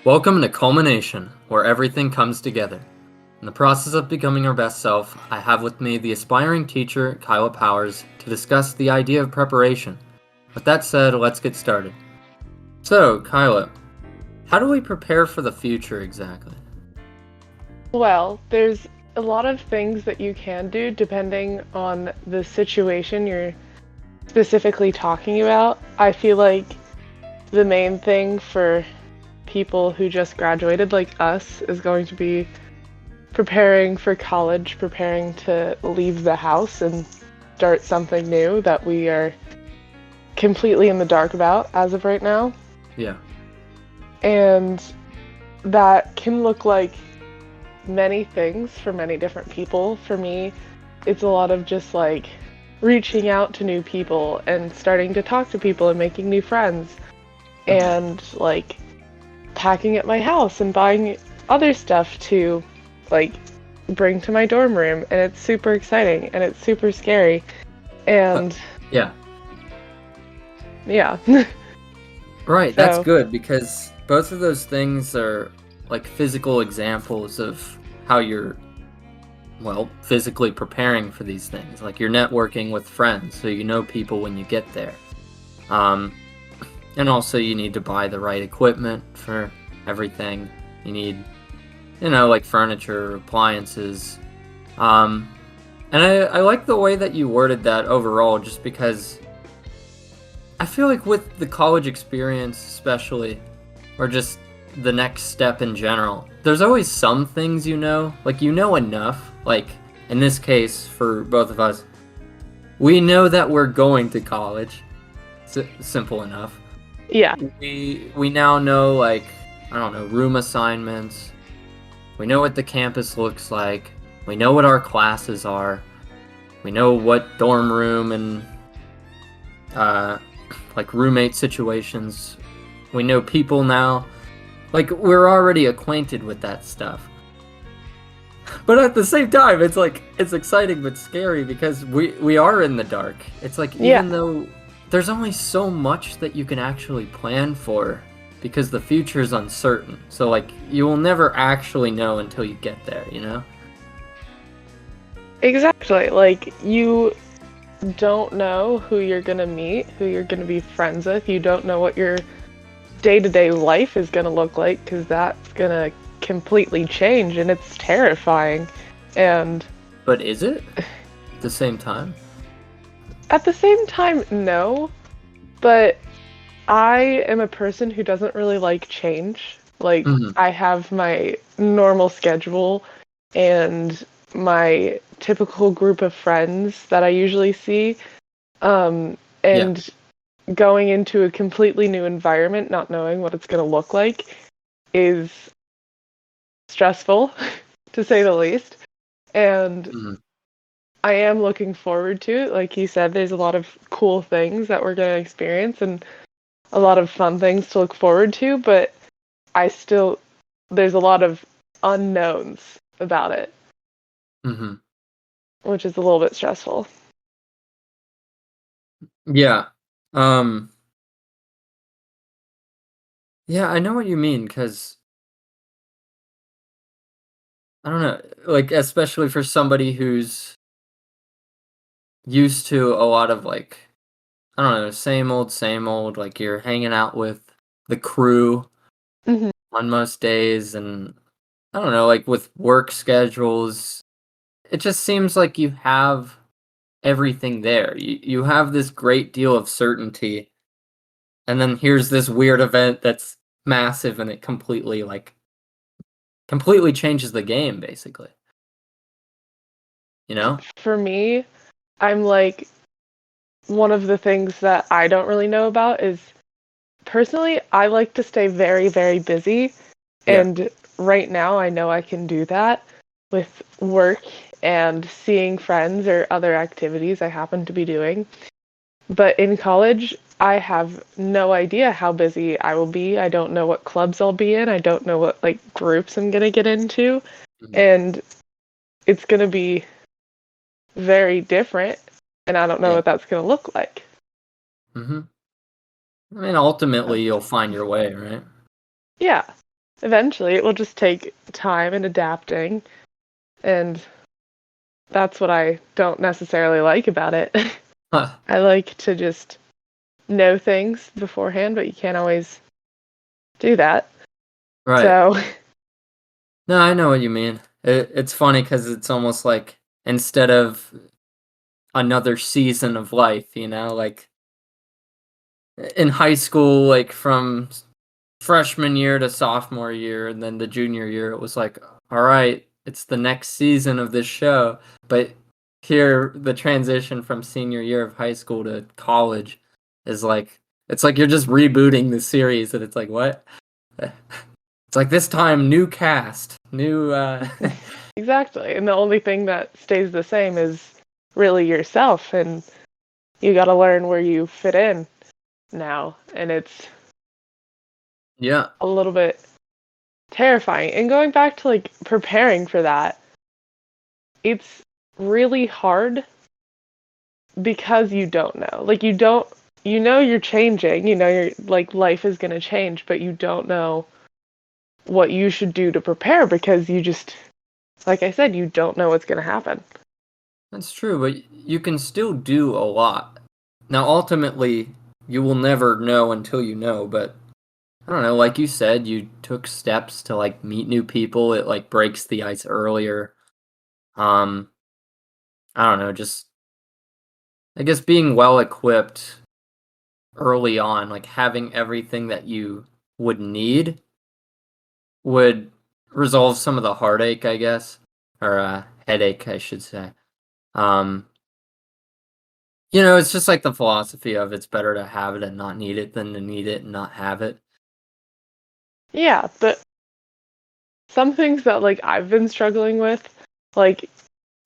Welcome to Culmination, where everything comes together. In the process of becoming our best self, I have with me the aspiring teacher, Kaila Powers, to discuss the idea of preparation. With that said, let's get started. So, Kaila, how do we prepare for the future exactly? Well, there's a lot of things that you can do depending on the situation you're specifically talking about. I feel like the main thing for people who just graduated, like us, is going to be preparing for college, preparing to leave the house and start something new that we are completely in the dark about as of right now. Yeah. And that can look like many things for many different people. For me, it's a lot of just like reaching out to new people and starting to talk to people and making new friends and like packing at my house and buying other stuff to like bring to my dorm room, and it's super exciting and it's super scary and Yeah. yeah. Right, that's So good because both of those things are like physical examples of how you're, well, physically preparing for these things. Like you're networking with friends, so you know people when you get there. Um, and also you need to buy the right equipment for everything. You need, like furniture, appliances. And I like the way that you worded that overall, just because I feel like with the college experience, especially, or just the next step in general, there's always some things like you know enough. Like in this case, for both of us, we know that we're going to college. Simple enough. yeah, We now know, like, I don't know, room assignments. We know what the campus looks like. We know what our classes are. We know what dorm room and like roommate situations. We know people now. Like, we're already acquainted with that stuff. But at the same time, it's like, it's exciting but scary because we are in the dark. It's like, yeah, even though there's only so much that you can actually plan for because the future is uncertain. So, like, you will never actually know until you get there, you know? exactly. Like, you don't know who you're gonna meet, who you're gonna be friends with. You don't know what your day-to-day life is gonna look like, because that's gonna completely change, and it's terrifying. And But is it at the same time? at the same time, no. But I am a person who doesn't really like change. Like, Mm-hmm. I have my normal schedule and my typical group of friends that I usually see. Yeah. And going into a completely new environment, not knowing what it's going to look like, is stressful, to say the least. And Mm-hmm. I am looking forward to it. Like you said, there's a lot of cool things that we're going to experience and a lot of fun things to look forward to, but there's a lot of unknowns about it, Mm-hmm. which is a little bit stressful. Yeah. Um, yeah, I know what you mean, because I don't know, like, especially for somebody who's used to a lot of, like, I don't know, same old, like, you're hanging out with the crew Hmm. on most days, and I don't know, like, with work schedules, it just seems like you have everything there. You have this great deal of certainty, and then here's this weird event that's massive, and it completely changes the game, basically, you know? For me, I'm like, one of the things that I don't really know about is personally, I like to stay very, very busy. Yeah. And right now, I know I can do that with work and seeing friends or other activities I happen to be doing. But in college, I have no idea how busy I will be. I don't know what clubs I'll be in. I don't know what like groups I'm going to get into. Mhm. And it's going to be very different. And I don't know Yeah. what that's going to look like. Mhm. I mean, ultimately, So, you'll find your way, right? yeah. Eventually, it will just take time and adapting, and that's what I don't necessarily like about it. Huh. I like to just know things beforehand, but you can't always do that. Right. So, No, I know what you mean. It's funny because it's almost like instead of another season of life, like in high school, like from freshman year to sophomore year, and then the junior year, it was like, all right, it's the next season of this show. But here, the transition from senior year of high school to college is like, it's like you're just rebooting the series, and it's like, what? It's like this time, new cast, new. exactly. And the only thing that stays the same is really yourself, and you got to learn where you fit in now. And it's Yeah. a little bit terrifying. And going back to like preparing for that, it's really hard because you don't know. Like you know you're changing, you know you're like life is going to change, but you don't know what you should do to prepare because you just like I said, you don't know what's going to happen. That's true, but you can still do a lot. Now, ultimately, you will never know until you know, but I don't know, like you said, you took steps to like meet new people. It like breaks the ice earlier. Um, I don't know, just I guess being well equipped early on, like having everything that you would need would resolve some of the heartache, I guess, or headache, I should say. Um, it's just like the philosophy of it's better to have it and not need it than to need it and not have it. Yeah, but some things that like I've been struggling with, like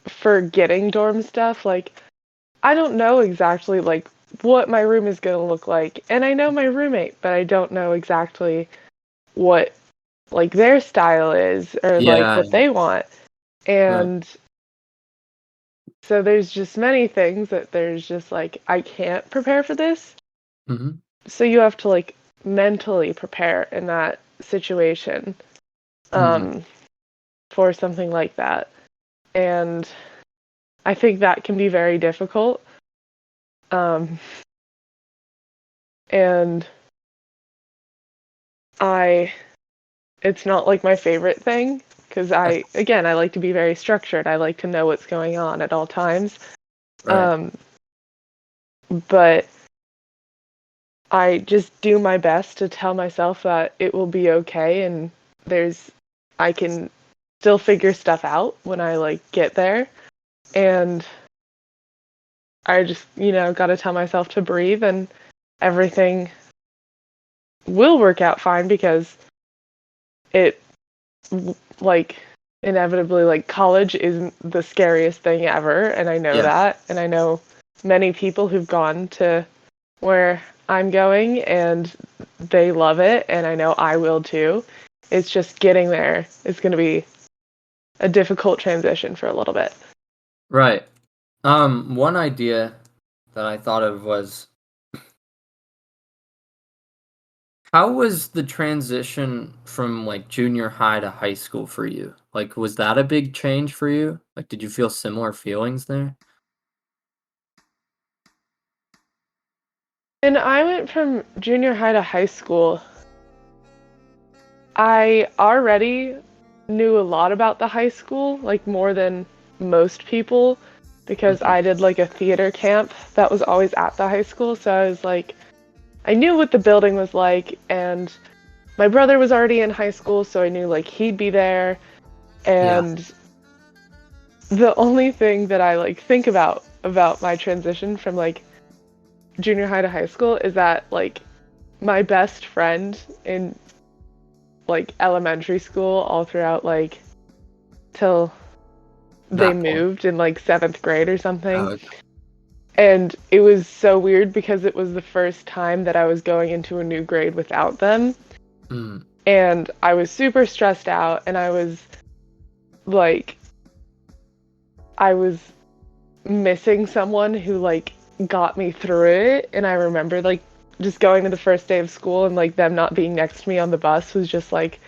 for getting dorm stuff, like I don't know exactly like what my room is going to look like. And I know my roommate, but I don't know exactly what like their style is or like Yeah. what they want. Right. And so there's just many things that there's just like I can't prepare for this. Hmm. So you have to like mentally prepare in that situation Hmm. um for something like that. And I think that can be very difficult. Um and I it's not like my favorite thing because I like to be very structured. I like to know what's going on at all times. Right. Um but I just do my best to tell myself that it will be okay and there's I can still figure stuff out when I like get there. And I just, got to tell myself to breathe and everything will work out fine because it like inevitably like college isn't the scariest thing ever and I know Yeah. that and I know many people who've gone to where I'm going and they love it and I know I will too. It's just getting there is going to be a difficult transition for a little bit. Right. One idea that I thought of was how was the transition from like junior high to high school for you? Like, was that a big change for you? Like, did you feel similar feelings there? And I went from junior high to high school. I already knew a lot about the high school, like more than most people, because Mhm. I did like a theater camp that was always at the high school. So I was like, I knew what the building was like, and my brother was already in high school, so I knew like he'd be there. Yeah. And the only thing that I like think about my transition from like junior high to high school is that like my best friend in like elementary school all throughout like till they That point. moved in like seventh grade or something. Oh, And it was so weird because it was the first time that I was going into a new grade without them. mm, And I was super stressed out and like, I was missing someone who like got me through it. And I remember like just going to the first day of school and like them not being next to me on the bus was just like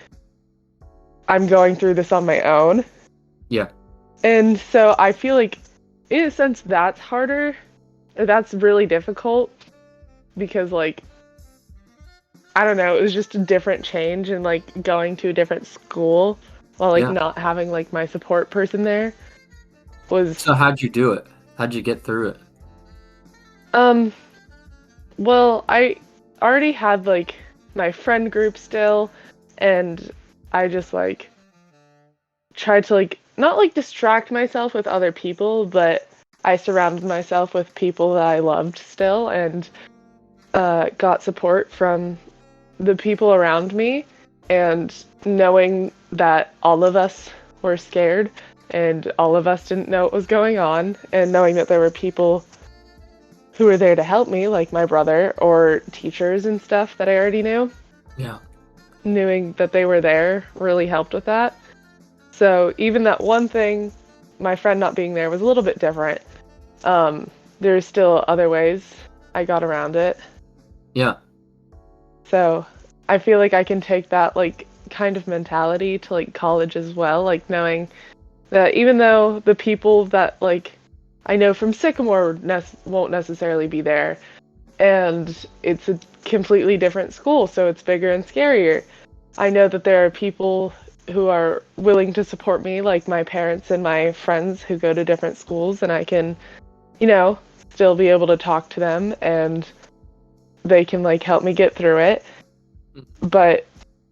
I'm going through this on my own. Yeah. And so I feel like, in a sense, that's harder. That's really difficult because, like, I don't know, it was just a different change and, like, going to a different school while, like, Yeah. not having, like, my support person there was, So how'd you do it? How'd you get through it? well, I already had, like, my friend group still, and I just, like, tried to, like, not, like, distract myself with other people, but I surrounded myself with people that I loved still, and got support from the people around me, and knowing that all of us were scared and all of us didn't know what was going on, and knowing that there were people who were there to help me, like my brother or teachers and stuff that I already knew, Yeah. knowing that they were there really helped with that. So even that one thing, my friend not being there, was a little bit different. There's still other ways I got around it. Yeah. So I feel like I can take that, like, kind of mentality to, like, college as well, like, knowing that even though the people that, like, I know from Sycamore won't necessarily be there, and it's a completely different school, so it's bigger and scarier. I know that there are people who are willing to support me, like my parents and my friends who go to different schools, and I can, still be able to talk to them, and they can, like, help me get through it.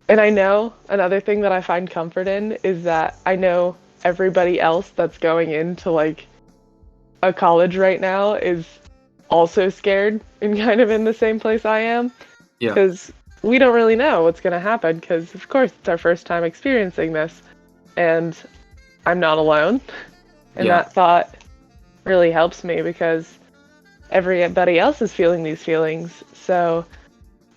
And I know another thing that I find comfort in is that I know everybody else that's going into, like, a college right now is also scared and kind of in the same place I am. Yeah. Because we don't really know what's going to happen, because, of course, it's our first time experiencing this. And I'm not alone. And that thought really helps me because everybody else is feeling these feelings. So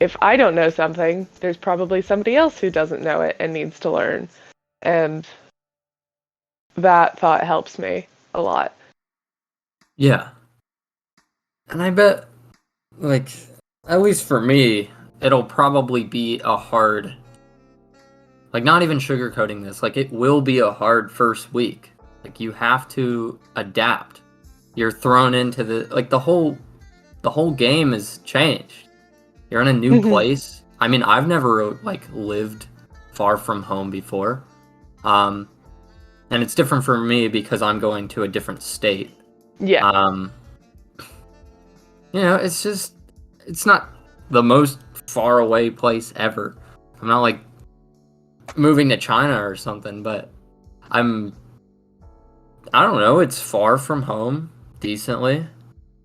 if I don't know something, there's probably somebody else who doesn't know it and needs to learn. And that thought helps me a lot. Yeah. And I bet, like, at least for me, it'll probably be a hard, like, not even sugarcoating this, like, it will be a hard first week. Like, you have to adapt. You're thrown into the whole game is changed. You're in a new place. I mean, I've never, like, lived far from home before. And it's different for me because I'm going to a different state. Yeah. It's not the most far away place ever. I'm not, like, moving to China or something, but I don't know, it's far from home, decently.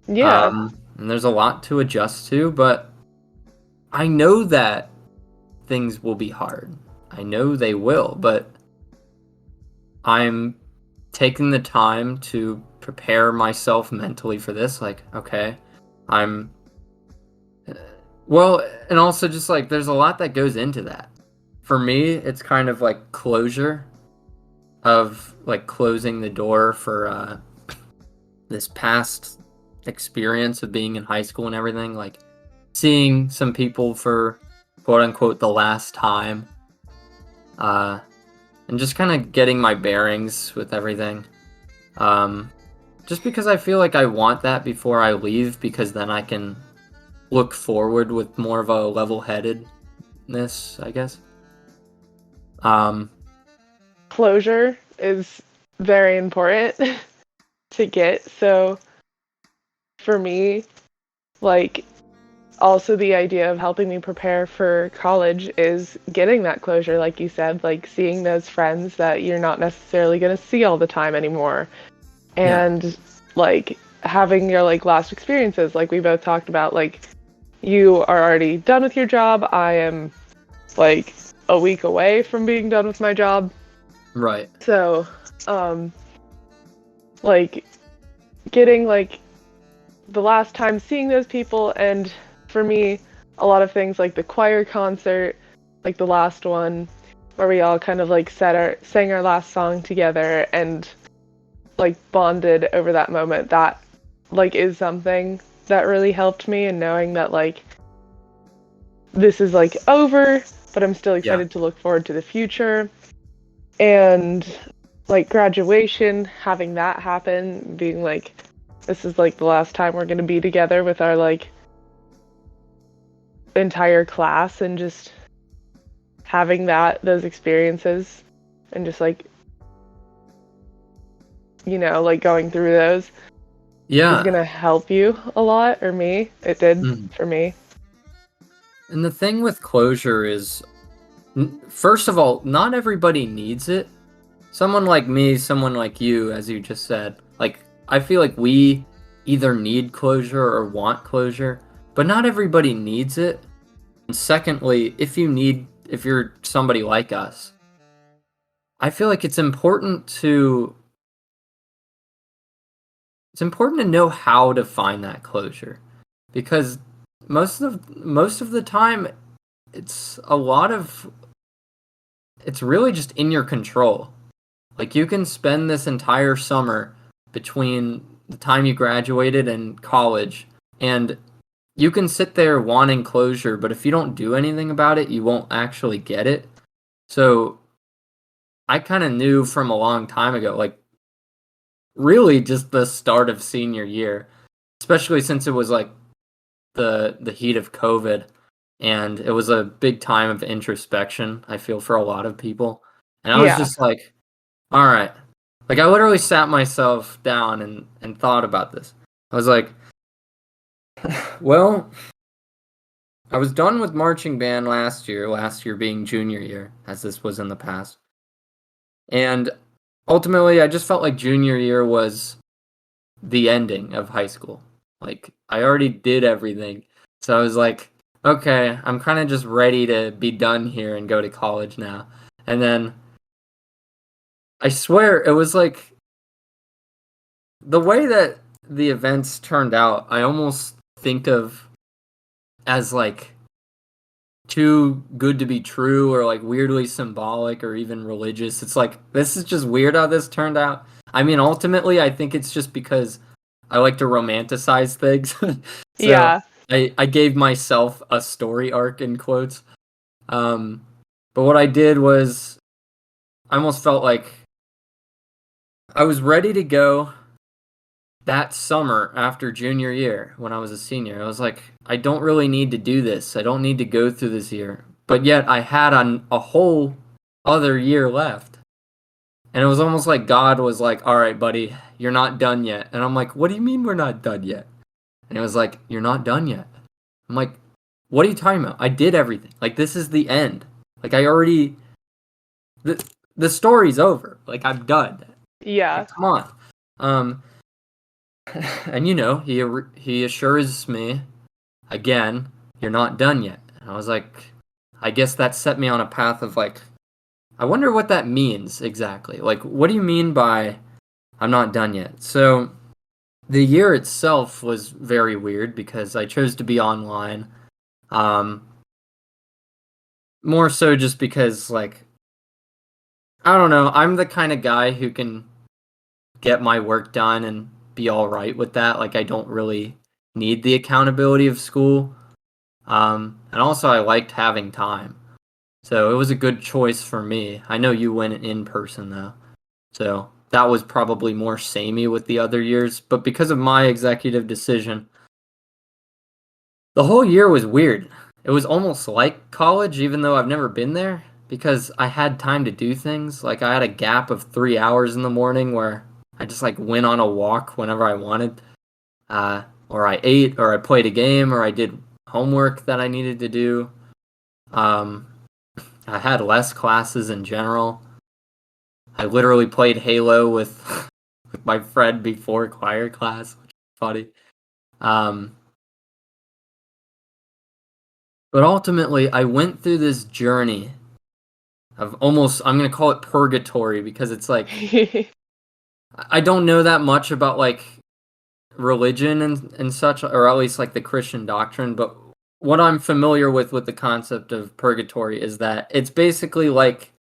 Yeah. And there's a lot to adjust to, but I know that things will be hard. I know they will, but I'm taking the time to prepare myself mentally for this. Like, okay, well, and also just, like, there's a lot that goes into that. For me, it's kind of like closure of, like, closing the door for this past experience of being in high school and everything, like seeing some people for quote unquote the last time, and just kind of getting my bearings with everything, just because I feel like I want that before I leave, because then I can look forward with more of a level-headedness, I guess. Closure is very important to get. So for me, like, also the idea of helping me prepare for college is getting that closure, like you said, like seeing those friends that you're not necessarily going to see all the time anymore. And like having your, like, last experiences, like we both talked about, like, you are already done with your job. I am, like, a week away from being done with my job. Right. So, like, getting, like, the last time seeing those people, and for me, a lot of things like the choir concert, like the last one, where we all kind of, like, sang our last song together and, like, bonded over that moment, that, like, is something that really helped me, and knowing that, like, this is, like, over, but I'm still excited to look forward to the future. And like graduation, having that happen, being like, this is like the last time we're going to be together with our like entire class, and just having those experiences and just like, like going through those is going to help you a lot, or me. It did for me. And the thing with closure is, first of all, not everybody needs it. Someone like me, someone like you, as you just said, like, I feel like we either need closure or want closure, but not everybody needs it. And secondly, if you're somebody like us, I feel like it's important to know how to find that closure, because most of the time it's really just in your control. Like, you can spend this entire summer between the time you graduated and college, and you can sit there wanting closure, but if you don't do anything about it, you won't actually get it. So I kind of knew from a long time ago, like, really just the start of senior year, especially since it was like the heat of COVID, and it was a big time of introspection, I feel, for a lot of people. And I was just like, all right. Like, I literally sat myself down and thought about this. I was like, well, I was done with marching band last year being junior year, as this was in the past. And ultimately, I just felt like junior year was the ending of high school. Like, I already did everything. So I was like, okay, I'm kind of just ready to be done here and go to college now. And then I swear it was like, the way that the events turned out, I almost think of as like too good to be true, or like weirdly symbolic, or even religious. It's like, this is just weird how this turned out. I mean, ultimately, I think it's just because I like to romanticize things. So I gave myself a story arc, in quotes. But what I did was, I almost felt like I was ready to go that summer after junior year when I was a senior. I was like, I don't really need to do this. I don't need to go through this year. But yet I had a whole other year left. And it was almost like God was like, all right, buddy, you're not done yet. And I'm like, what do you mean we're not done yet? And it was like, you're not done yet. I'm like, what are you talking about? I did everything. Like, this is the end. Like, I already, the story's over. Like, I'm done. Yeah. Like, come on. And he assures me again, you're not done yet. And I was like, I guess that set me on a path of like, I wonder what that means exactly. Like, what do you mean by I'm not done yet? So the year itself was very weird because I chose to be online. More so just because, like, I don't know, I'm the kind of guy who can get my work done and be all right with that. Like, I don't really need the accountability of school. And also, I liked having time. So it was a good choice for me. I know you went in person, though. So that was probably more samey with the other years. But because of my executive decision, the whole year was weird. It was almost like college, even though I've never been there, because I had time to do things. Like, I had a gap of 3 hours in the morning where I just like went on a walk whenever I wanted, or I ate, or I played a game, or I did homework that I needed to do. I had less classes in general. I literally played Halo with with my friend before choir class, which is funny. But ultimately, I went through this journey of almost, I'm going to call it purgatory, because it's like, I don't know that much about like religion and such, or at least like the Christian doctrine, but what I'm familiar with the concept of purgatory is that it's basically like,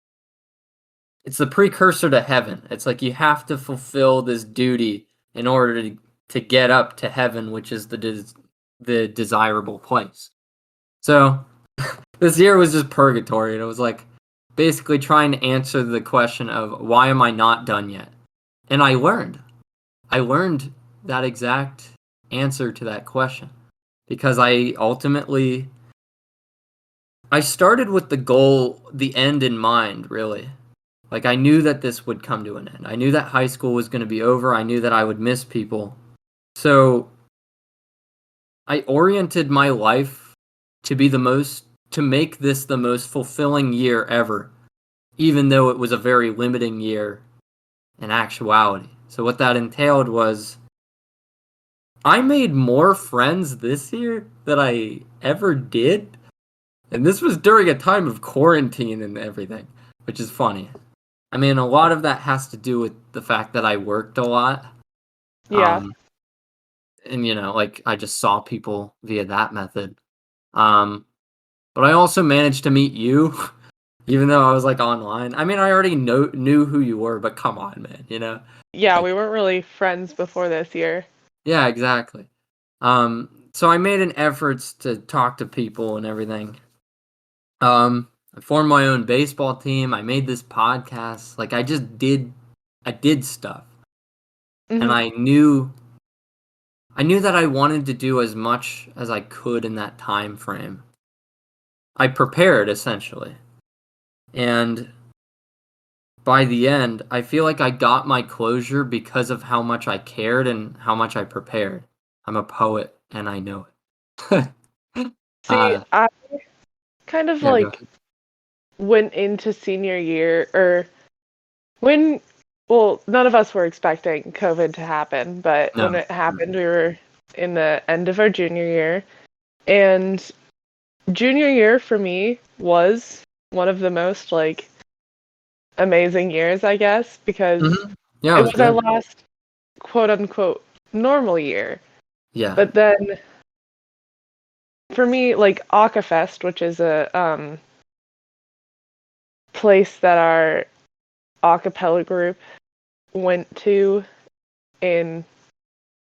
it's the precursor to heaven. It's like you have to fulfill this duty in order to get up to heaven, which is the desirable place. So this year was just purgatory, and it was like, basically trying to answer the question of why am I not done yet? And I learned. I learned that exact answer to that question because I started with the goal, the end in mind, really. Like, I knew that this would come to an end. I knew that high school was going to be over. I knew that I would miss people. So I oriented my life to make this the most fulfilling year ever, even though it was a very limiting year in actuality. So what that entailed was I made more friends this year than I ever did. And this was during a time of quarantine and everything, which is funny. I mean, a lot of that has to do with the fact that I worked a lot. Yeah. And, like, I just saw people via that method. But I also managed to meet you, even though I was, like, online. I mean, I already knew who you were, but come on, man, Yeah, Like, we weren't really friends before this year. yeah, exactly. So I made an effort to talk to people and everything. I formed my own baseball team. I made this podcast. Like, I did stuff. And Hmm. I knew that I wanted to do as much as I could in that time frame. I prepared, essentially. And by the end, I feel like I got my closure because of how much I cared and how much I prepared. I'm a poet, and I know it. See, I kind of Yeah, go like ahead. went into senior year, or when, well, none of us were expecting COVID to happen, but when No. it happened, we were in the end of our junior year. And junior year for me was one of the most like amazing years, I guess, because Yeah, it it was was our good. last quote unquote normal year. Yeah, But then for me, like Akafest, which is a place that our a cappella group went to in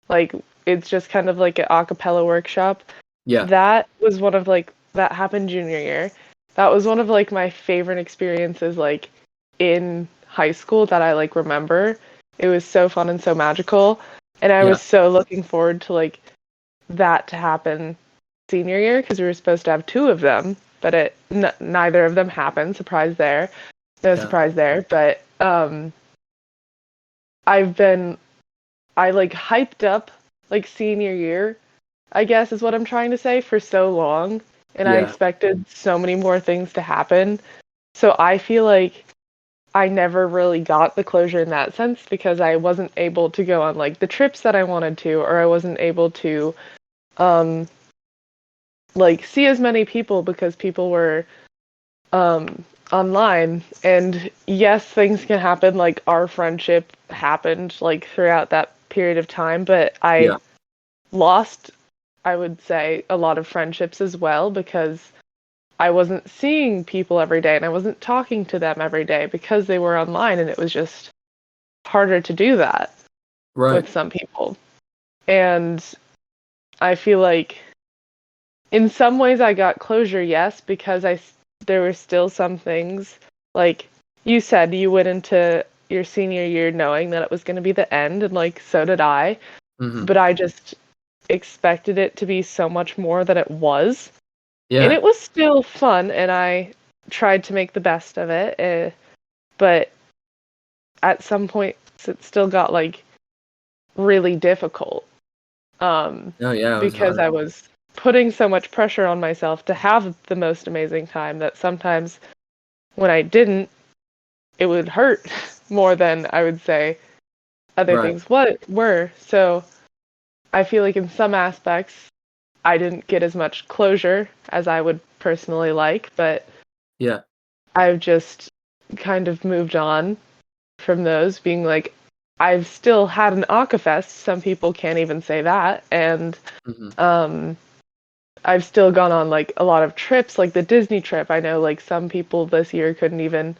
like it's just kind of like an a cappella workshop. yeah, That was one of like that happened junior year. That was one of like my favorite experiences like in high school that I like remember. It was so fun and so magical, and I yeah, was so looking forward to like that to happen senior year because we were supposed to have two of them, but neither of them happened. Surprise there. No yeah, surprise there, but I've been I like hyped up like senior year, I guess is what I'm trying to say, for so long, and I yeah. expected so many more things to happen. So I feel like I never really got the closure in that sense because I wasn't able to go on like the trips that I wanted to, or I wasn't able to um like see as many people because people were online. And yes, things can happen, like our friendship happened like throughout that period of time, but I Yeah, lost, I would say, a lot of friendships as well because I wasn't seeing people every day and I wasn't talking to them every day because they were online, and it was just harder to do that right. with some people. And I feel like in some ways I got closure, yes, because there were still some things like you said you went into your senior year knowing that it was going to be the end, and like so did I, Hmm. but I just expected it to be so much more than it was. And Yeah, it was still fun, and I tried to make the best of it. But at some point, it still got like really difficult oh yeah, it was because hard. I was putting so much pressure on myself to have the most amazing time that sometimes when I didn't, it would hurt more than I would say other Right. things what were. So I feel like in some aspects, I didn't get as much closure as I would personally like, but Yeah. I've just kind of moved on from those, being like, I've still had an Akafest. Some people can't even say that. And Hmm. um, I've still gone on like a lot of trips, like the Disney trip. I know like some people this year couldn't even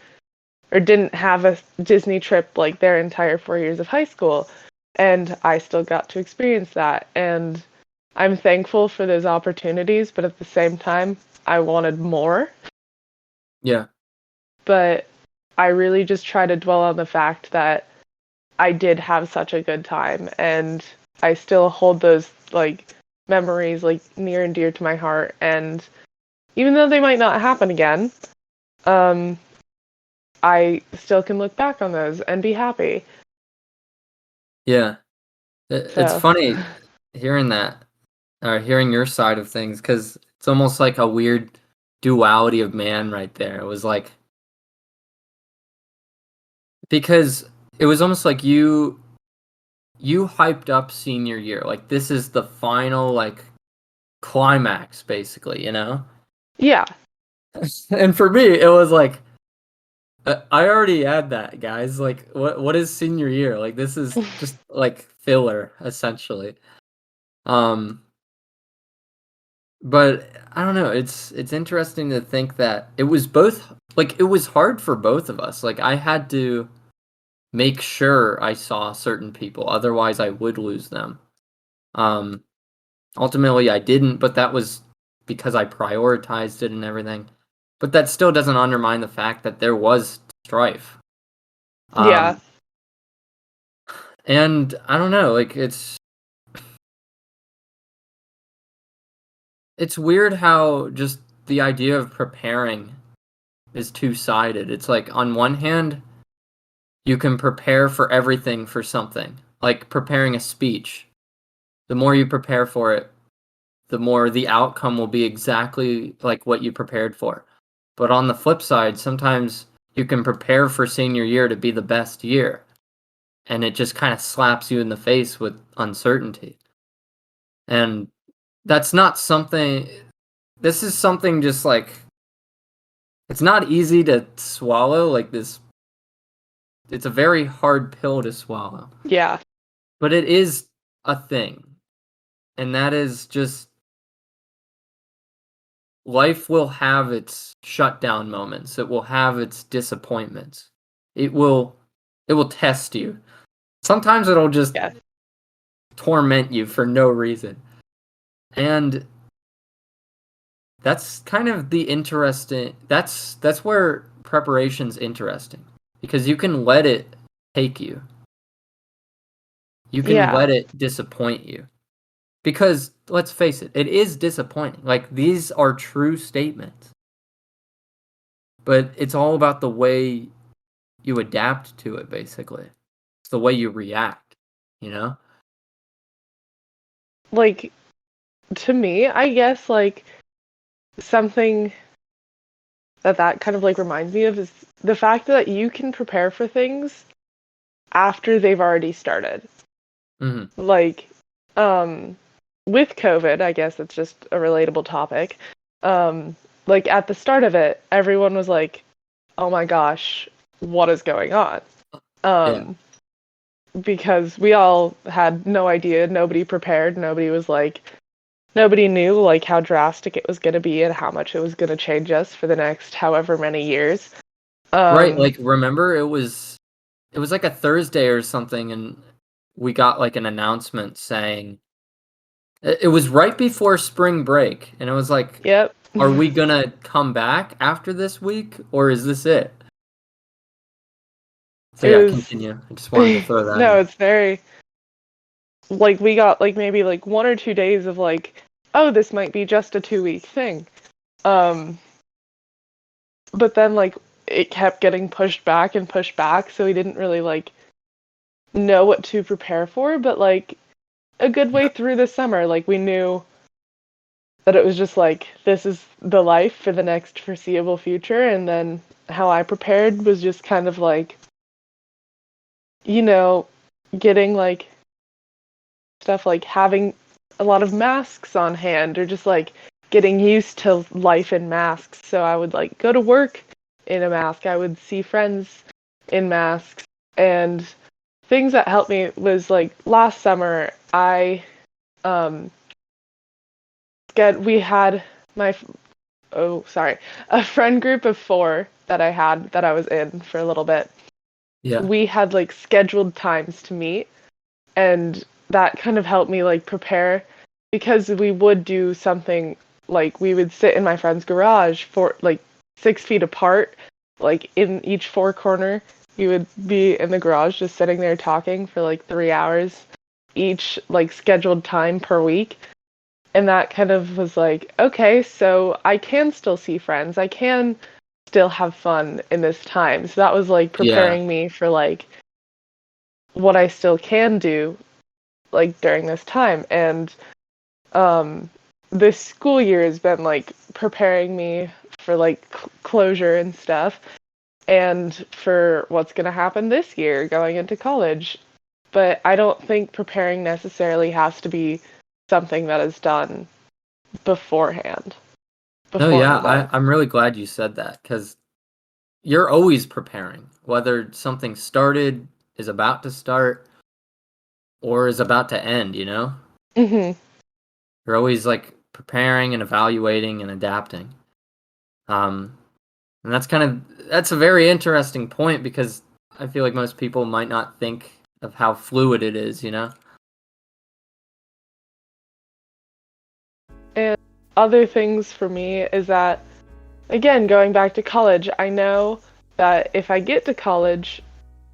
or didn't have a Disney trip like their entire 4 years of high school. And I still got to experience that. And I'm thankful for those opportunities, but at the same time, I wanted more. Yeah. but I really just try to dwell on the fact that I did have such a good time, and I still hold those like memories like near and dear to my heart. And even though they might not happen again, um, I still can look back on those and be happy. Yeah. It's So, funny hearing that, or hearing your side of things, because it's almost like a weird duality of man right there. It was like, because it was almost like you hyped up senior year. Like, this is the final, like, climax, basically, you know? yeah, And for me, it was like, I already had that, guys. Like, what is senior year? Like, this is just like filler, essentially. Um, but I don't know. It's interesting to think that it was both, like, it was hard for both of us. Like, I had to make sure I saw certain people, otherwise I would lose them. Um, Ultimately I didn't, but that was because I prioritized it and everything. But that still doesn't undermine the fact that there was strife. yeah, Um, and I don't know, like, it's weird how just the idea of preparing is two-sided. It's like, on one hand, you can prepare for everything for something, like preparing a speech. The more you prepare for it, the more the outcome will be exactly like what you prepared for. But on the flip side, sometimes you can prepare for senior year to be the best year, and it just kind of slaps you in the face with uncertainty. And that's not something, this is something just like, it's not easy to swallow, like this, it's a very hard pill to swallow. yeah, But it is a thing. And that is just, life will have its shutdown moments. It will have its disappointments. It will test you. Sometimes it'll just yeah. torment you for no reason. And that's kind of the interesting, that's where preparation's interesting, because you can let it take you. You can Yeah. let it disappoint you. Because let's face it, it is disappointing. Like, these are true statements. But it's all about the way you adapt to it, basically. It's the way you react, you know? Like, to me, I guess, like, something that kind of like reminds me of is the fact that you can prepare for things after they've already started. Mhm. Like, um, with COVID, I guess it's just a relatable topic. Um, like at the start of it, everyone was like, "Oh my gosh, what is going on?" Yeah. Um, because we all had no idea, nobody prepared, nobody knew like how drastic it was going to be and how much it was going to change us for the next however many years. Right, Um, like, remember, it was like a Thursday or something, and we got, like, an announcement saying it was right before spring break, and it was like, yep. "Are we gonna come back after this week, or is this it?" So, It yeah, was continue. I just wanted to throw that no, in. it's very like we got like maybe like 1 or 2 days of like, oh, this might be just a 2 week thing. Um, but then like it kept getting pushed back, so we didn't really like know what to prepare for, but like a good way Yeah. through the summer, like we knew that it was just like this is the life for the next foreseeable future, and then how I prepared was just kind of like, you know, getting like stuff like having a lot of masks on hand or just like getting used to life in masks. So I would like go to work in a mask. I would see friends in masks, and things that helped me was like last summer I um we had my a friend group of 4 that I had that I was in for a little bit. Yeah. We had like scheduled times to meet, and that kind of helped me like prepare because we would do something like we would sit in my friend's garage for like 6 feet apart like in each four corner, you would be in the garage just sitting there talking for like 3 hours each, like scheduled time per week. And that kind of was like, okay, so I can still see friends. I can still have fun in this time. So that was like Yeah. preparing me for like what I still can do like during this time. And this school year has been like preparing me for like closure and stuff and for what's going to happen this year going into college. But I don't think preparing necessarily has to be something that is done beforehand. No, yeah, Beforehand, that I'm really glad you said that because you're always preparing, whether something started, is about to start, or is about to end, you know? is. You're always like preparing and evaluating and adapting. Um, and that's a very interesting point because I feel like most people might not think of how fluid it is, you know? And other things for me is that, again, going back to college, I know that if I get to college,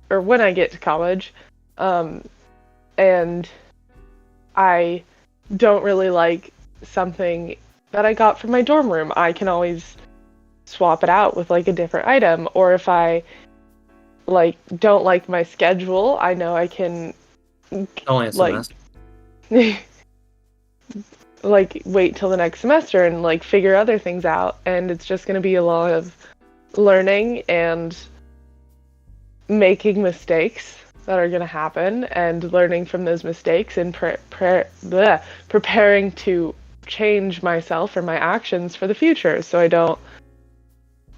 or when I get to college, um, and I don't really like something that I got from my dorm room, I can always swap it out with like a different item. Or if I like don't like my schedule, I know I can Only a like semester. like wait till the next semester and like figure other things out, and it's just going to be a lot of learning and making mistakes that are going to happen and learning from those mistakes and preparing to change myself or my actions for the future so I don't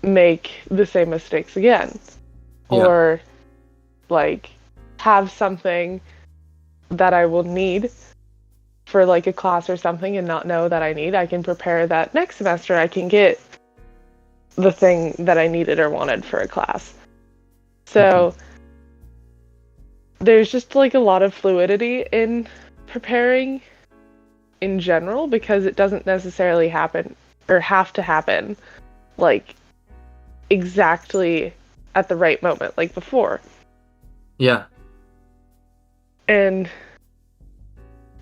make the same mistakes again. Yeah. Or like have something that I will need for like a class or something and not know that I need. I can prepare that next semester I can get the thing that I needed or wanted for a class. So there's just like a lot of fluidity in preparing in general because it doesn't necessarily happen or have to happen like exactly at the right moment like before. Yeah. And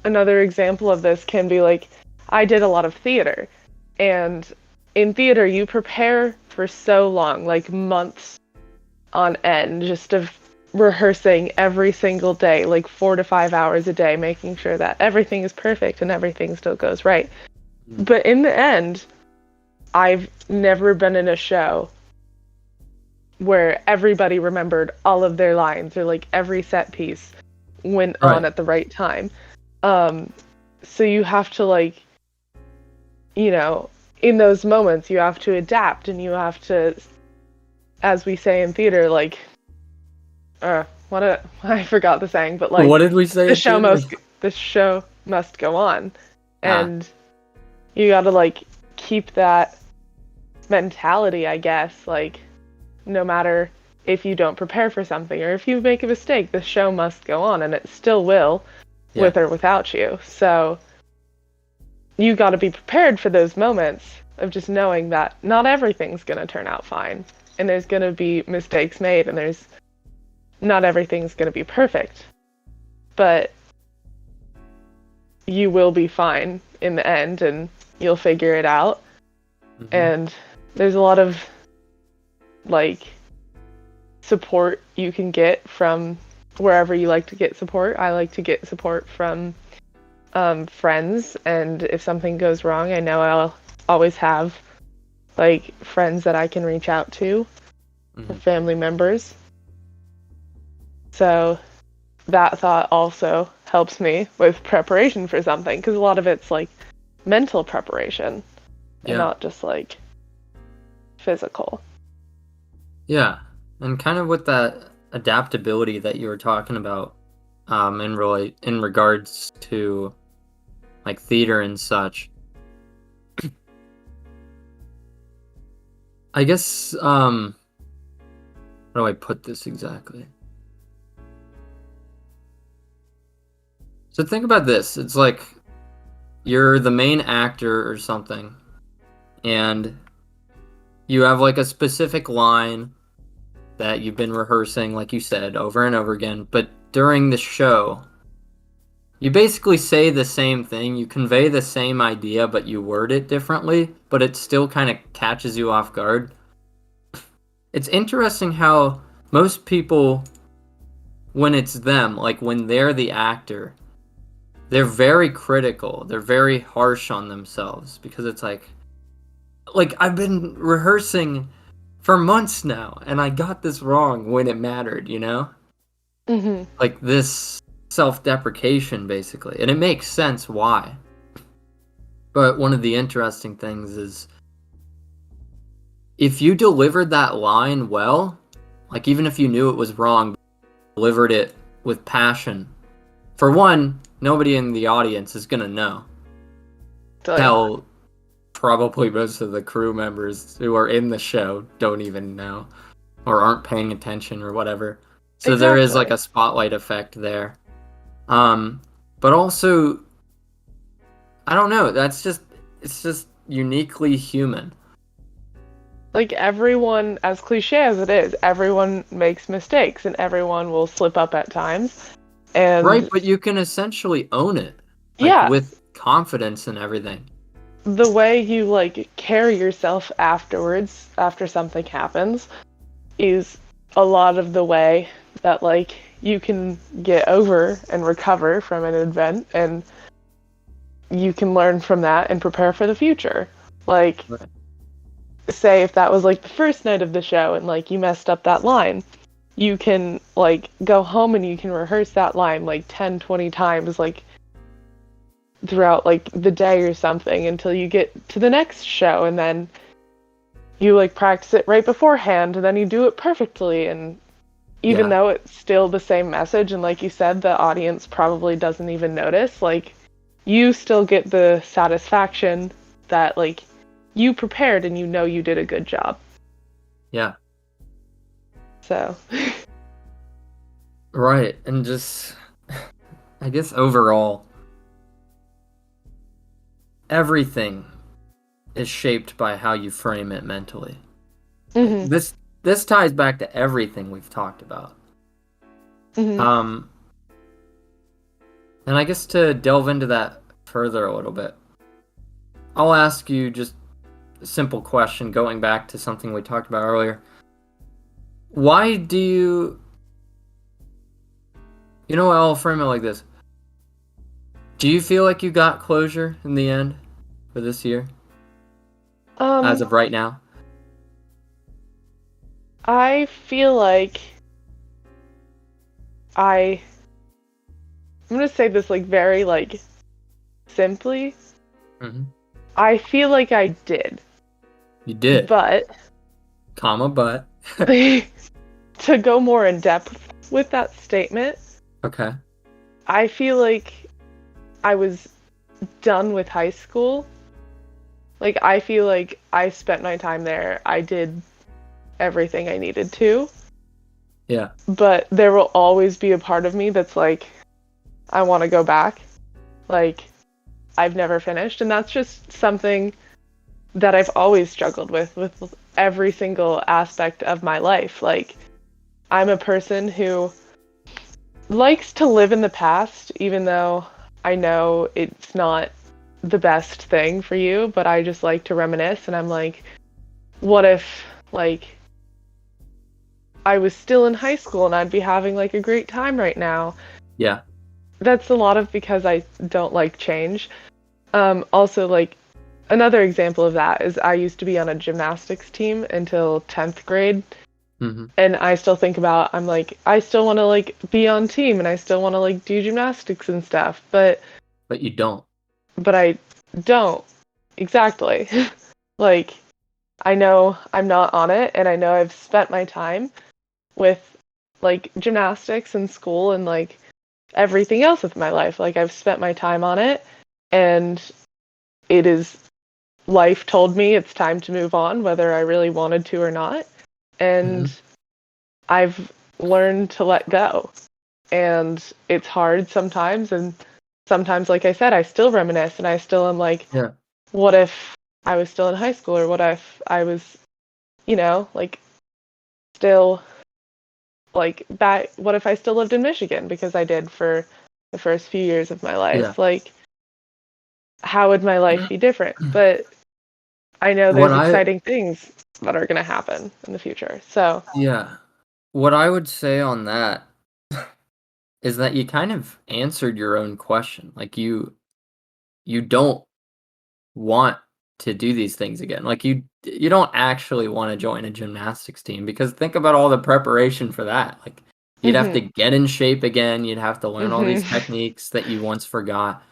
another example of this can be like I did a lot of theater, and in theater you prepare for so long, like months on end, just of rehearsing every single day, like 4 to 5 hours a day, making sure that everything is perfect and everything still goes right. But in the end, I've never been in a show where everybody remembered all of their lines or like every set piece went on at the right time. So you have to like, in those moments you have to adapt and you have to, as we say in theater, like, I forgot the saying, but like, what did we say? The show must go on, and you gotta like keep that mentality, I guess, like, no matter if you don't prepare for something or if you make a mistake, the show must go on, and it still will, with or without you. So you got to be prepared for those moments of just knowing that not everything's going to turn out fine, and there's going to be mistakes made, and there's not everything's going to be perfect, but you will be fine in the end, and you'll figure it out. And there's a lot of like support you can get from wherever you like to get support. I like to get support from friends, and if something goes wrong, I know I'll always have like friends that I can reach out to, or family members. So that thought also helps me with preparation for something, because a lot of it's like mental preparation and not just like physical. Yeah, and kind of with that adaptability that you were talking about, in regards to like theater and such. I guess, how do I put this exactly? So think about this. It's like you're the main actor or something, and you have like a specific line that you've been rehearsing, like you said, over and over again, but during the show, you basically say the same thing, you convey the same idea, but you word it differently, but it still kind of catches you off guard. It's interesting how most people, when it's them, like when they're the actor, they're very critical. They're very harsh on themselves because it's like I've been rehearsing for months now and I got this wrong when it mattered, you know? Mm-hmm. Like this self-deprecation basically. And it makes sense why. But one of the interesting things is if you delivered that line well, like even if you knew it was wrong, delivered it with passion. For one, nobody in the audience is gonna know. Hell, probably most of the crew members who are in the show don't even know or aren't paying attention or whatever. So there is like a spotlight effect there. But also, I don't know, it's just uniquely human. Like everyone, as cliche as it is, everyone makes mistakes and everyone will slip up at times. And right, but you can essentially own it. Like, with confidence and everything. The way you like carry yourself afterwards, after something happens, is a lot of the way that like you can get over and recover from an event, and you can learn from that and prepare for the future. Like, right. Say if that was like the first night of the show and like you messed up that line, you can like go home and you can rehearse that line like 10, 20 times like throughout like the day or something until you get to the next show, and then you like practice it right beforehand and then you do it perfectly, and even though it's still the same message and like you said the audience probably doesn't even notice, like you still get the satisfaction that like you prepared and you know you did a good job. Yeah. So. Right, and just I guess overall everything is shaped by how you frame it mentally. Mm-hmm. Like, this ties back to everything we've talked about. Mm-hmm. And I guess to delve into that further a little bit, I'll ask you just a simple question going back to something we talked about earlier. Why do you know what, I'll frame it like this. Do you feel like you got closure in the end for this year? As of right now? I feel like I'm going to say this like very like simply. Mm-hmm. I feel like I did. You did? But. But. To go more in depth with that statement. Okay. I feel like I was done with high school. Like, I feel like I spent my time there. I did everything I needed to. Yeah. But there will always be a part of me that's like, I want to go back. Like, I've never finished. And that's just something that I've always struggled with every single aspect of my life. Like, I'm a person who likes to live in the past, even though I know it's not the best thing for you, but I just like to reminisce, and I'm like, what if, like, I was still in high school and I'd be having, like, a great time right now? Yeah. That's a lot of because I don't like change. Also, like, another example of that is I used to be on a gymnastics team until 10th grade. Mm-hmm. And I still think about, I'm like, I still want to, like, be on team and I still want to, like, do gymnastics and stuff, but you don't. But I don't. Exactly. Like, I know I'm not on it, and I know I've spent my time with, like, gymnastics and school and, like, everything else with my life. Like, I've spent my time on it, and it is, life told me it's time to move on, whether I really wanted to or not. And I've learned to let go. And it's hard sometimes, and sometimes, like I said, I still reminisce and I still am like, what if I was still in high school, or what if I was, you know, like, still like back, what if I still lived in Michigan, because I did for the first few years of my Yeah. life. Like, how would my life be different? But I know What there's I exciting things that are going to happen in the future. So, Yeah. What I would say on that is that you kind of answered your own question. Like you don't want to do these things again. Like you don't actually want to join a gymnastics team because think about all the preparation for that. Like you'd have to mhm, get in shape again, you'd have to learn all these mhm, techniques that you once forgot,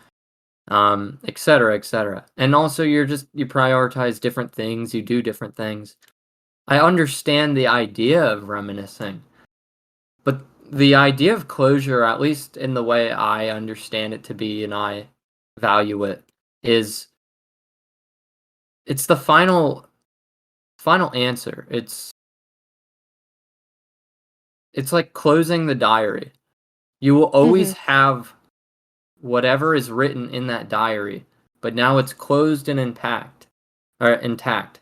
et cetera, et cetera. And also you prioritize different things, you do different things. I understand the idea of reminiscing, but the idea of closure, at least in the way I understand it to be and I value it, is it's the final answer. It's like closing the diary. You will always mhm, have whatever is written in that diary, but now it's closed and intact. Or intact.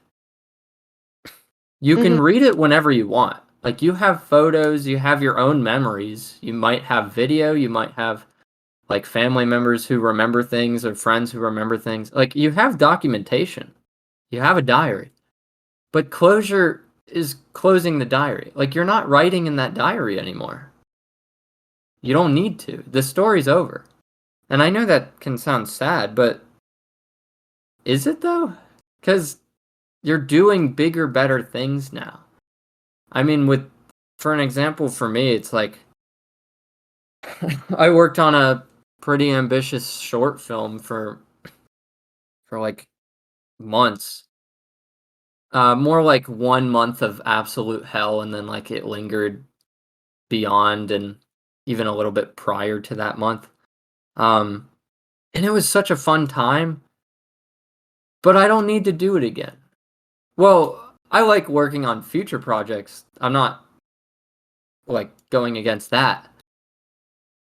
You mhm, can read it whenever you want. Like you have photos, you have your own memories. You might have video, you might have like family members who remember things or friends who remember things. Like you have documentation. You have a diary. But closure is closing the diary. Like you're not writing in that diary anymore. You don't need to. The story's over. And I know that can sound sad, but is it though? Cuz you're doing bigger, better things now. I mean, for an example for me, it's like I worked on a pretty ambitious short film for like months. More like 1 month of absolute hell, and then like it lingered beyond and even a little bit prior to that month. Um, and it was such a fun time, but I don't need to do it again. Well, I like working on future projects. I'm not like going against that.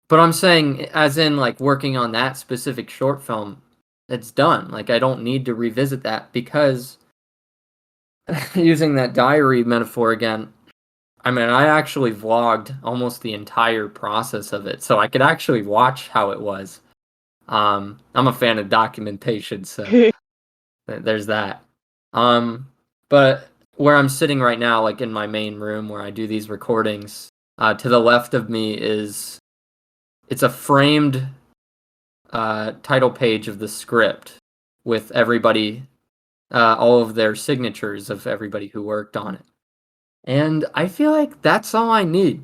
But I'm saying as in like working on that specific short film, it's done. Like I don't need to revisit that because using that diary metaphor again, I mean, I actually vlogged almost the entire process of it, so I could actually watch how it was. I'm a fan of documentation, so there's that. Um, but where I'm sitting right now, like in my main room where I do these recordings, to the left of me is it's a framed title page of the script with everybody, all of their signatures of everybody who worked on it. And I feel like that's all I need.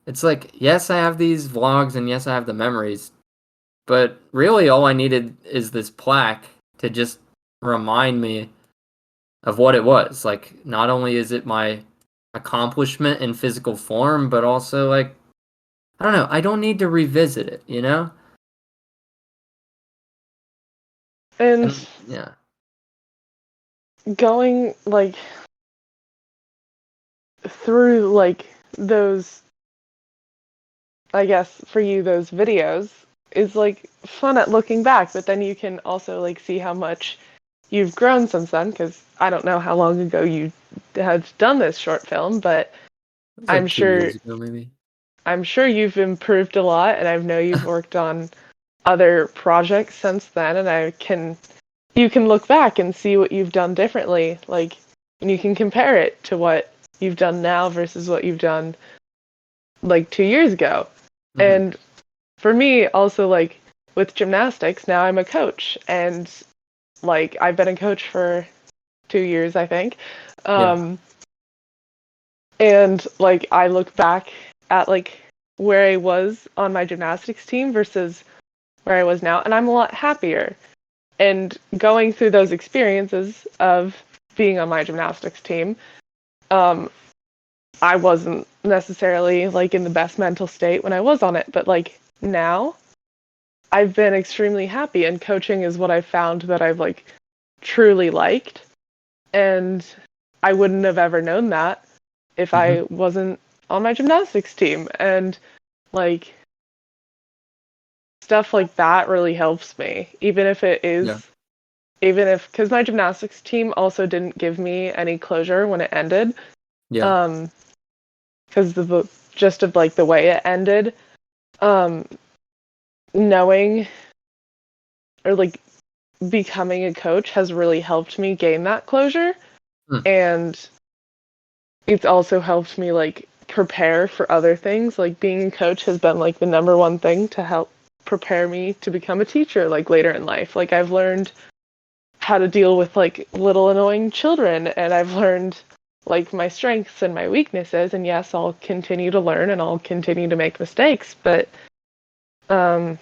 It's like, yes, I have these vlogs and yes, I have the memories, but really all I needed is this plaque to just remind me of what it was. Like, not only is it my accomplishment in physical form, but also, like, I don't know, I don't need to revisit it, you know? and And yeah. going like through like those, I guess for you, those videos is like fun at looking back, but then you can also like see how much you've grown since then, because I don't know how long ago you had done this short film, but It was I'm like 2 sure years ago, maybe. I'm sure you've improved a lot, and I know you've worked on other projects since then, and you can look back and see what you've done differently, like, and you can compare it to what you've done now versus what you've done like 2 years ago. Mhm. And for me, also like with gymnastics, now I'm a coach, and like I've been a coach for 2 years, I think. Yeah. Um, and like I look back at like where I was on my gymnastics team versus where I was now, and I'm a lot happier. And going through those experiences of being on my gymnastics team, um, I wasn't necessarily like in the best mental state when I was on it, but like now I've been extremely happy, and coaching is what I've found that I've like truly liked. And I wouldn't have ever known that if I Mhm. wasn't on my gymnastics team. And like stuff like that really helps me, even if it Yeah. is, even if, because my gymnastics team also didn't give me any closure when it ended. Yeah. Um, because of the way it ended. Knowing or like becoming a coach has really helped me gain that closure. And it's also helped me like prepare for other things. Like being a coach has been like the number one thing to help prepare me to become a teacher like later in life. Like I've learned how to deal with like little annoying children, and I've learned like my strengths and my weaknesses, and yes, I'll continue to learn and I'll continue to make mistakes, but I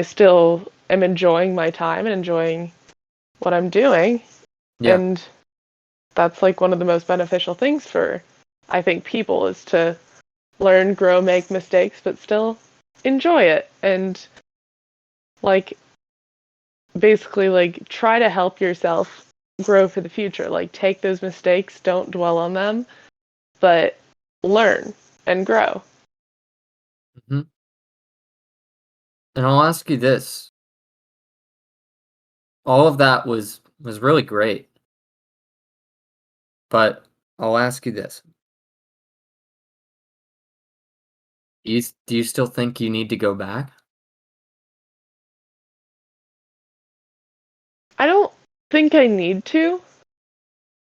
still am enjoying my time and enjoying what I'm doing. Yeah. And that's like one of the most beneficial things for, I think, people is to learn, grow, make mistakes, but still enjoy it. And like basically like try to help yourself grow for the future. Like take those mistakes, don't dwell on them, but learn and grow. Mm-hmm. And I'll ask you this. All of that was really great. But I'll ask you this. Do you still think you need to go back? I don't think I need to.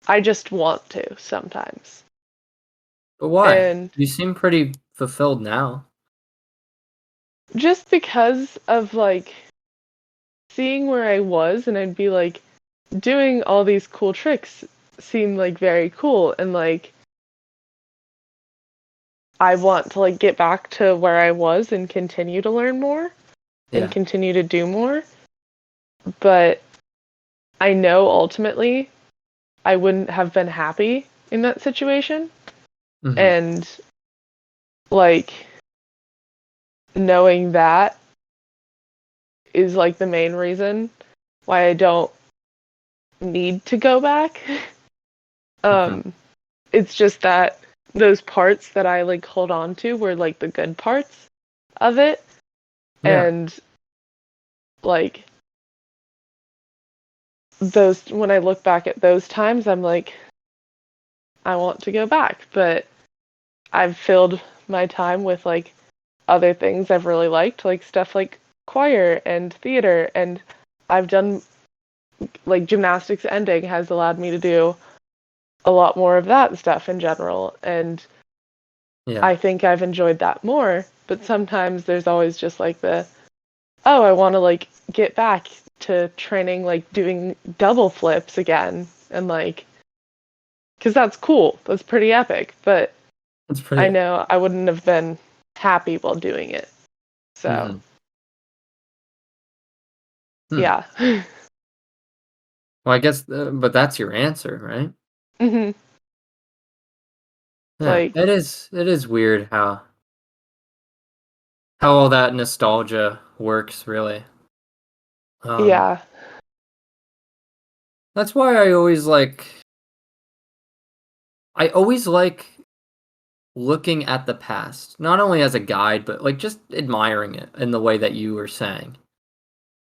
I just want to sometimes. But why? And You seem pretty fulfilled now. just because of like seeing where I was, and I'd be like doing all these cool tricks seemed like very cool, and like I want to like get back to where I was and continue to learn more and Yeah. continue to do more. But I know ultimately I wouldn't have been happy in that situation. Mm-hmm. And like knowing that is like the main reason why I don't need to go back. Mm-hmm. It's just that those parts that I like hold on to were like the good parts of it. Yeah. And like those, when I look back at those times, I'm like, I want to go back. But I've filled my time with like other things I've really liked, like stuff like choir and theater. And I've done like gymnastics ending has allowed me to do a lot more of that stuff in general. And Yeah. I think I've enjoyed that more. But sometimes there's always just like I want to like get back to training, like doing double flips again. And like, because that's cool. That's pretty epic. But It's I pretty. know I wouldn't have been happy while doing it. So, Mm-hmm. Hmm. yeah. Well, I guess, but that's your answer, right? hmm Yeah. Like, It is weird how all that nostalgia works, really. Um, yeah. that's why I always like looking at the past, not only as a guide, but like just admiring it in the way that you were saying.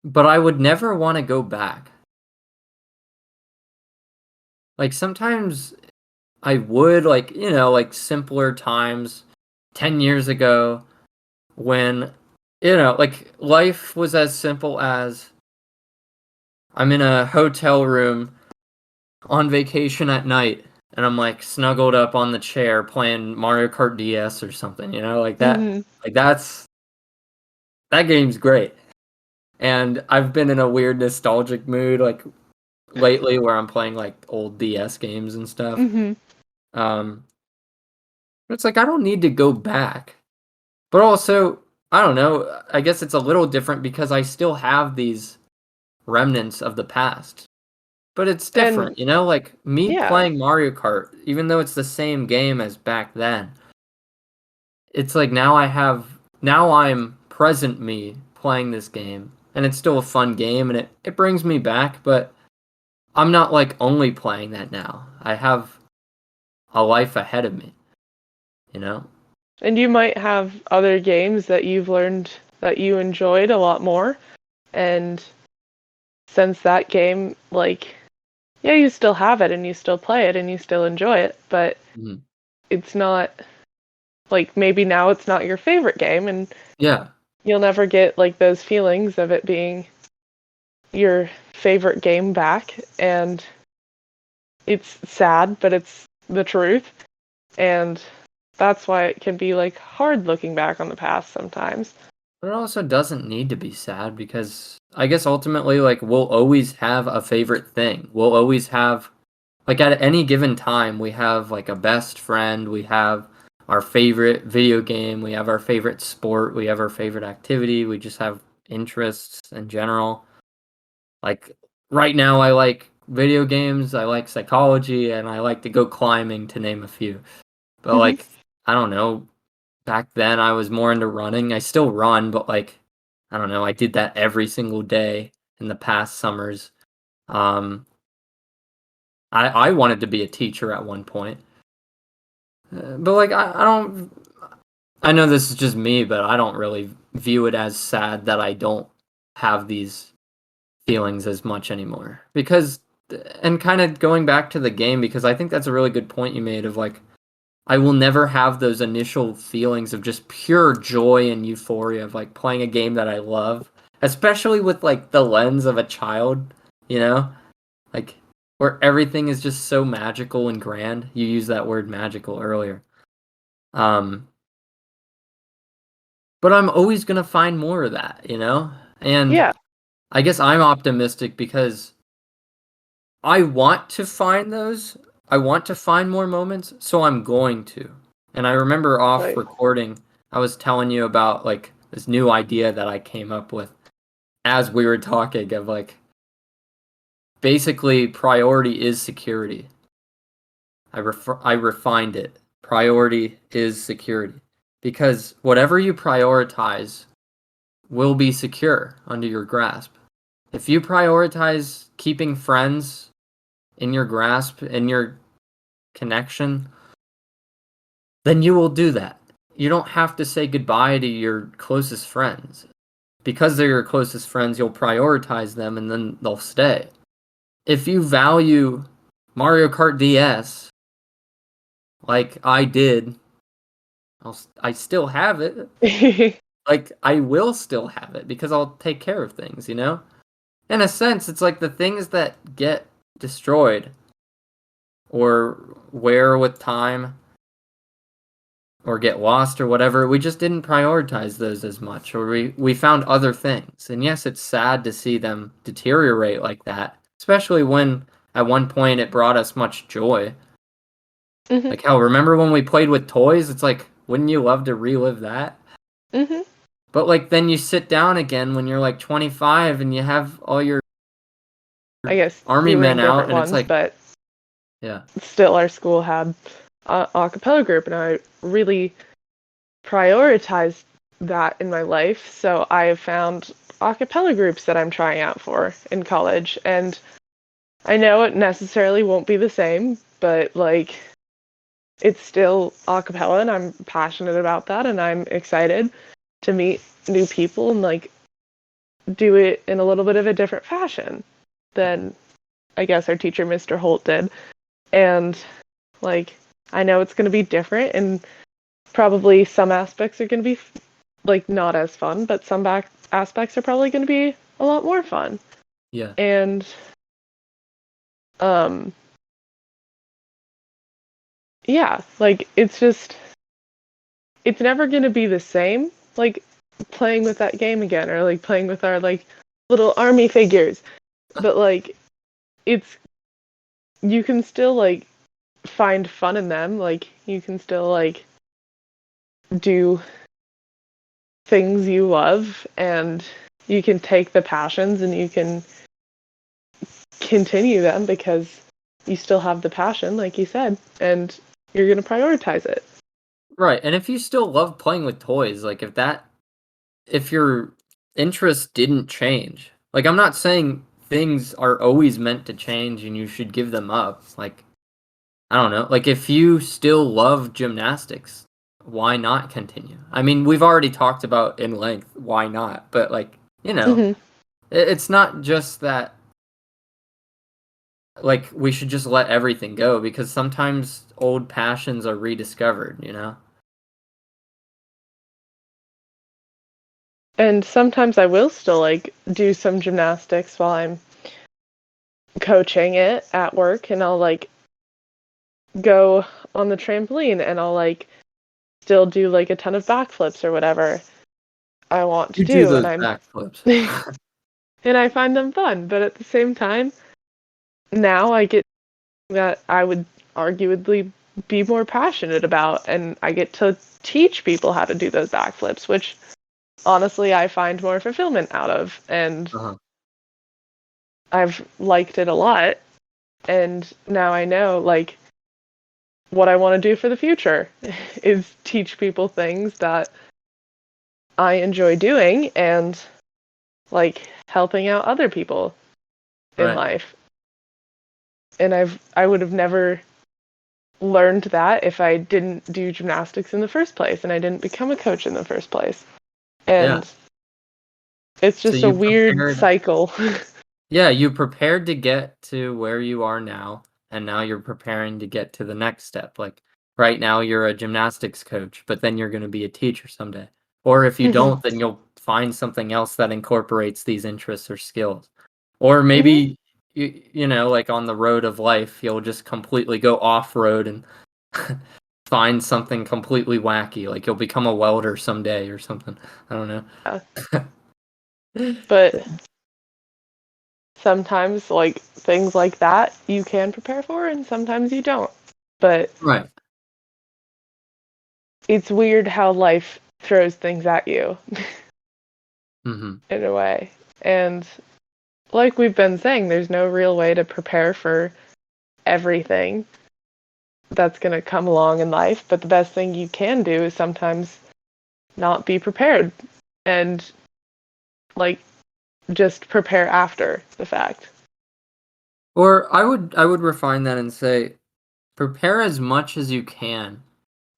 But I would never want to go back. Like sometimes I would, like, like simpler times 10 years ago when, like life was as simple as I'm in a hotel room on vacation at night and I'm like snuggled up on the chair playing Mario Kart DS or something, like that. hmm Like that game's great. And I've been in a weird nostalgic mood like lately where I'm playing like old DS games and stuff. hmm Um it's like I don't need to go back. But also, I don't know, I guess it's a little different because I still have these remnants of the past. But it's And different, like me yeah. playing Mario Kart, even though it's the same game as back then. It's like now I'm present me playing this game, and it's still a fun game, and it brings me back, but I'm not like only playing that now. I have a life ahead of me, you know? And you might have other games that you've learned that you enjoyed a lot more. And since that game, like, yeah, you still have it and you still play it and you still enjoy it, but Mhm. it's not like maybe now it's not your favorite game and Yeah. you'll never get like those feelings of it being your favorite game back, and it's sad, but it's the truth. And that's why it can be like hard looking back on the past sometimes. But it also doesn't need to be sad because I guess ultimately, like, we'll always have a favorite thing. We'll always have, like, at any given time, we have, like, a best friend, we have our favorite video game, we have our favorite sport, we have our favorite activity, we just have interests in general. Like, right now, I like video games, I like psychology, and I like to go climbing, to name a few. But, Mm-hmm. like, I don't know, back then I was more into running. I still run, but like I don't know, I did that every single day in the past summers. Um I wanted to be a teacher at one point. But like I don't I know this is just me, but I don't really view it as sad that I don't have these feelings as much anymore. Because and kind of going back to the game because I think that's a really good point you made of like I will never have those initial feelings of just pure joy and euphoria of like playing a game that I love, especially with like the lens of a child, you know? Like where everything is just so magical and grand. You used that word magical earlier. Um but I'm always going to find more of that, you know? And Yeah. I guess I'm optimistic because I want to find those. I want to find more moments, so I'm going to. And I remember off Right. recording, I was telling you about like this new idea that I came up with as we were talking of like basically priority is security. I refined it. Priority is security. Because whatever you prioritize will be secure under your grasp. If you prioritize keeping friends in your grasp, in your connection, then you will do that. You don't have to say goodbye to your closest friends. Because they're your closest friends, you'll prioritize them and then they'll stay. If you value Mario Kart DS like I did, I still have it. Like, I will still have it because I'll take care of things, you know? In a sense, it's like the things that get destroyed or wear with time or get lost or whatever, we just didn't prioritize those as much, or we found other things. And yes, it's sad to see them deteriorate like that, especially when at one point it brought us much joy. Mm-hmm. Like, hell, remember when we played with toys? It's like, wouldn't you love to relive that? Mm-hmm. But like, then you sit down again when you're like 25 and you have all your I guess army we were in men out, different and it's ones, like, but yeah, still our school had a cappella group, and I really prioritized that in my life. So I have found a cappella groups that I'm trying out for in college, and I know it necessarily won't be the same, but like it's still a cappella, and I'm passionate about that, and I'm excited to meet new people and like do it in a little bit of a different fashion than I guess our teacher, Mr. Holdt, did. And like I know it's going to be different, and probably some aspects are going to be like not as fun, but some back aspects are probably going to be a lot more fun. yeah, And um yeah, like it's never going to be the same like playing with that game again, or like playing with our like little army figures. But like it's you can still like find fun in them, like you can still like do things you love, and you can take the passions and you can continue them because you still have the passion, like you said, and you're going to prioritize it. right. And if you still love playing with toys, like if your interest didn't change, like I'm not saying things are always meant to change and you should give them up. Like, I don't know. Like, if you still love gymnastics, why not continue? I mean, we've already talked about in length why not, but like, you know, Mm-hmm. it's not just that like we should just let everything go, because sometimes old passions are rediscovered, you know? And sometimes I will still like do some gymnastics while I'm coaching it at work, and I'll like go on the trampoline and I'll like still do like a ton of backflips or whatever I want to You do do, and those I'm backflips. and I find them fun, but at the same time, now I get that I would arguably be more passionate about, and I get to teach people how to do those backflips, which honestly I find more fulfillment out of, and Uh-huh. I've liked it a lot, and now I know like what I want to do for the future is teach people things that I enjoy doing and like helping out other people in Right. life. And I would have never learned that if I didn't do gymnastics in the first place and I didn't become a coach in the first place. Yeah. And it's So just a you weird prepared. cycle. Yeah, you prepared to get to where you are now, and now you're preparing to get to the next step. Like right now, you're a gymnastics coach, but then you're going to be a teacher someday. Or if you Mhm. don't, then you'll find something else that incorporates these interests or skills. Or Mhm. maybe, you know, like on the road of life, you'll just completely go off road and find something completely wacky. Like you'll become a welder someday or something. I don't know. Yeah. But sometimes like things like that you can prepare for and sometimes you don't. But Right. it's weird how life throws things at you Mm-hmm. in a way. And like we've been saying, there's no real way to prepare for everything that's going to come along in life, but the best thing you can do is sometimes not be prepared and like just prepare after the fact. Or I would refine that and say prepare as much as you can,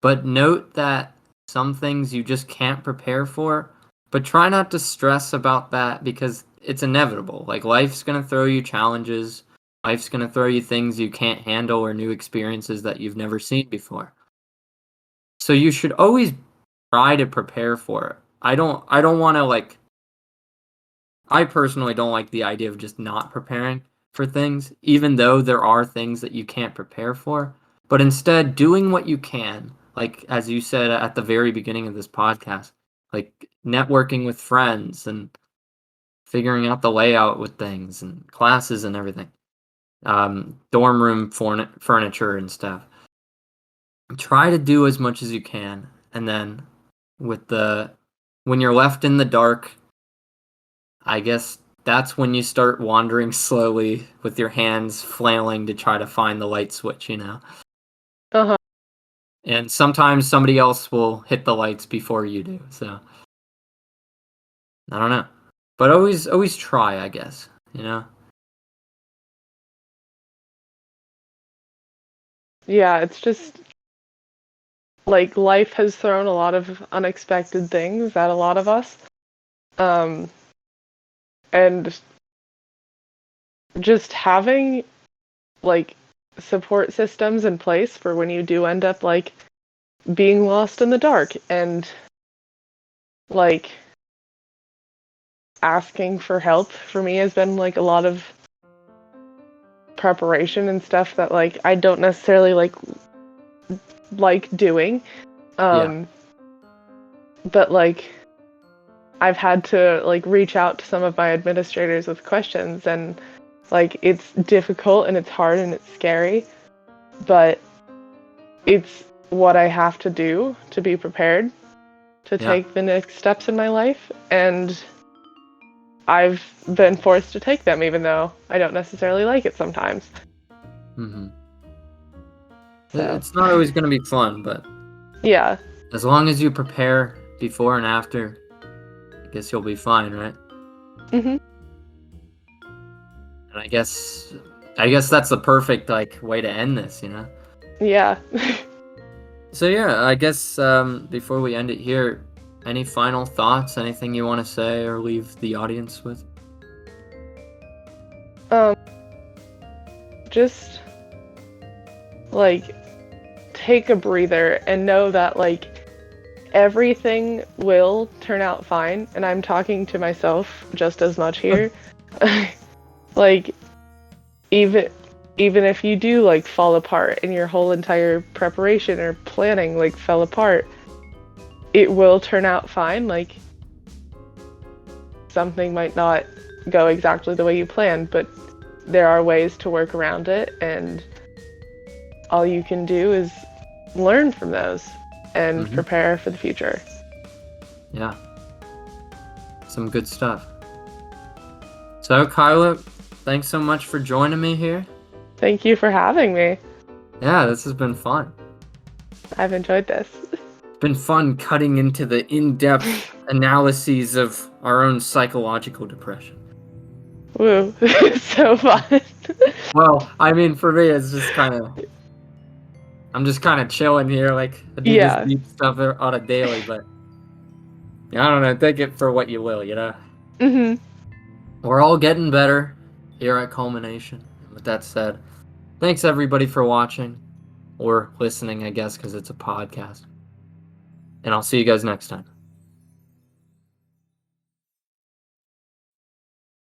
but note that some things you just can't prepare for, but try not to stress about that because it's inevitable. Like life's going to throw you challenges, life's going to throw you things you can't handle or new experiences that you've never seen before. So you should always try to prepare for it. I don't want to like I personally don't like the idea of just not preparing for things, even though there are things that you can't prepare for, but instead doing what you can, like as you said at the very beginning of this podcast, like networking with friends and figuring out the layout with things and classes and everything, dorm room furniture and stuff. Try to do as much as you can, and then with the when you're left in the dark, I guess that's when you start wandering slowly with your hands flailing to try to find the light switch, you know? Uh-huh. And sometimes somebody else will hit the lights before you do, so I don't know. But always try, I guess, you know? Yeah, it's just like life has thrown a lot of unexpected things at a lot of us. Um, and just having like support systems in place for when you do end up like being lost in the dark and like asking for help for me has been like a lot of preparation and stuff that like I don't necessarily like doing. Yeah. Um but like I've had to like reach out to some of my administrators with questions, and like it's difficult and it's hard and it's scary, but it's what I have to do to be prepared to Yeah. take the next steps in my life, and I've been forced to take them even though I don't necessarily like it sometimes. Mhm. So, It's not always going to be fun, but yeah. as long as you prepare before and after, I guess you'll be fine, right? Mhm. And I guess that's the perfect like way to end this, you know? Yeah. So yeah, I guess before we end it here, any final thoughts? Anything you want to say or leave the audience with? um just like take a breather and know that like everything will turn out fine. And I'm talking to myself just as much here. Like even if you do like fall apart and your whole entire preparation or planning like fell apart, it will turn out fine. Like something might not go exactly the way you planned, but there are ways to work around it, and all you can do is learn from those and prepare for the future. Yeah. Some good stuff. So, Kaila, thanks so much for joining me here. Thank you for having me. Yeah, this has been fun. I've enjoyed this. It's been fun cutting into the in-depth analyses of our own psychological depression. Woo. So fun. Well, I mean, for me, it's just I'm just kind of chilling here, like, I do this deep stuff on a daily, but I don't know, take it for what you will, you know? We're all getting better here at Culmination. With that said, thanks everybody for watching, or listening, I guess, because it's a podcast. And I'll see you guys next time.